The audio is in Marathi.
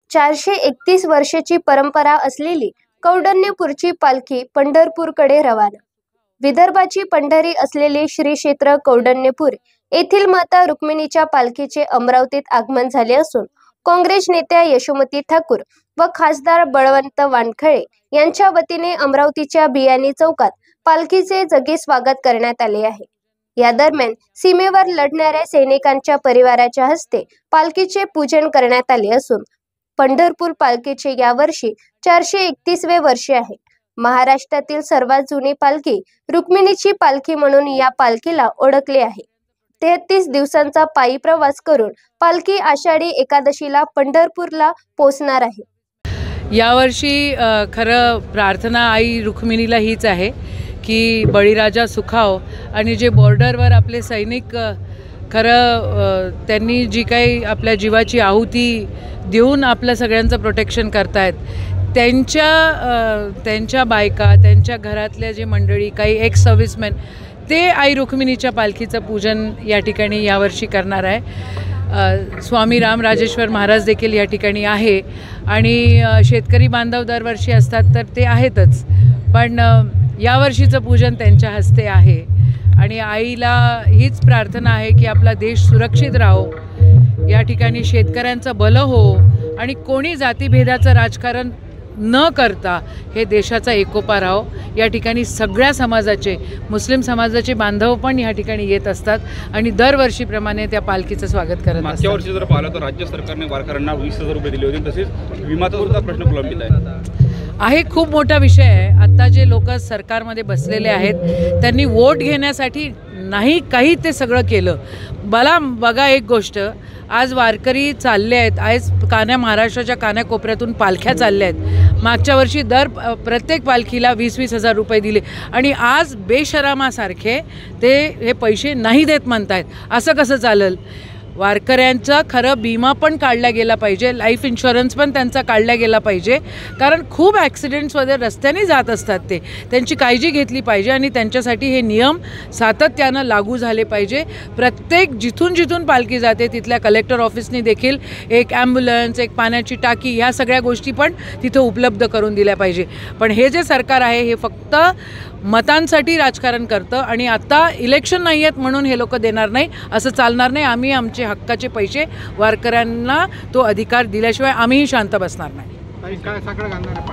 431 वर्षाची परंपरा असलेली कौंडण्यपूरची पालखी पंढरपूरकडे रवाना। विदर्भाची पंढरी असलेले श्री क्षेत्र कौंडण्यपूर येथील माता रुक्मिणीच्या पालखीचे अमरावतीत आगमन झाले असून काँग्रेस नेत्या यशोमती ठाकूर व खासदार बळवंत वानखळे यांच्या वतीने अमरावतीच्या बियाणी चौकात पालखीचे जगे स्वागत करण्यात आले आहे। या दरम्यान सीमेवर लढणाऱ्या सैनिकांच्या परिवाराच्या हस्ते पालखीचे पूजन करण्यात आले असून पंढरपूर पालखीचे यावर्षी 431वे वर्ष आहे। महाराष्ट्रातील सर्वात जुनी पालखी रुक्मिणीची पालखी म्हणून या पालखीला ओळखले आहे। 33 दिवसांचा पायी प्रवास करून पालखी आषाढी एकादशीला पंढरपूरला पोहोचणार आहे। यावर्षी खरं प्रार्थना आई रुक्मिणीला हीच आहे की बळीराजा सुखाव आणि जे बॉर्डरवर आपले सैनिक खरं त्यांनी जी काही आपल्या जीवाची आहुती देऊन आपल्या सगळ्यांचं प्रोटेक्शन करतायत त्यांच्या बायका त्यांच्या घरातल्या जे मंडळी काही एक्स सर्व्हिसमॅन ते आई रुक्मिणीच्या पालखीचं पूजन या ठिकाणी यावर्षी करणार आहे। स्वामी राम राजेश्वर महाराज देखील या ठिकाणी आहे आणि शेतकरी बांधव दरवर्षी असतात तर ते आहेतच, पण यावर्षीचं पूजन त्यांच्या हस्ते आहे आणि आईला हीच प्रार्थना आहे की आपला देश सुरक्षित राहो, या ठिकाणी शेतकऱ्यांचं भलं हो आणि कोणी जातीभेदाचं राजकारण न करता हे देशाचा एकोपा राहो। या ठिकाणी सगळ्या समाजाचे मुस्लिम समाजाचे बांधव पण या ठिकाणी येत असतात आणि दरवर्षीप्रमाणे त्या पालखीचं स्वागत करत असतात। मागच्या वर्षी जर पाहिलं तर राज्य सरकारने वारकऱ्यांना 20,000 रुपये दिले होते, तसेच विमाचा सुद्धा प्रश्न प्रलंबित आहे। खूप मोठा विषय आहे। आता जे लोक सरकारमध्ये बसलेले आहेत त्यांनी वोट घेण्यासाठी नाही काही ते सगळं केलं। मला बघा एक गोष्ट, आज वारकरी चालले आहेत, आज महाराष्ट्राच्या कानाकोपऱ्यातून पालख्या चालल्या आहेत। मागच्या वर्षी प्रत्येक पालखीला 20,000 रुपये दिले आणि आज बेशरमासारखे ते हे पैसे नाही देत म्हणतायत। असं कसं चालेल? वारकऱ्यांचा खरं बिमा पण काढला गेला पाहिजे, लाईफ इन्शुरन्स पण त्यांचा काढला गेला पाहिजे, कारण खूप ॲक्सिडेंट्समध्ये रस्त्याने जात असतात त्यांची काळजी घेतली पाहिजे आणि त्यांच्यासाठी हे नियम सातत्यानं लागू झाले पाहिजे। प्रत्येक जिथून पालखी जाते तिथल्या कलेक्टर ऑफिसने देखील एक ॲम्ब्युलन्स, एक पाण्याची टाकी, ह्या सगळ्या गोष्टी पण तिथं उपलब्ध करून दिल्या पाहिजे। पण हे जे सरकार आहे हे फक्त मतांसाठी राजकारण करतं आणि आता इलेक्शन नाही आहेत म्हणून हे लोक देणार नाही, असं चालणार नाही। आम्ही आमचे हक्काचे पैसे वारकऱ्यांना तो अधिकार दिल्याशिवाय आम्हीही शांत बसणार नाही।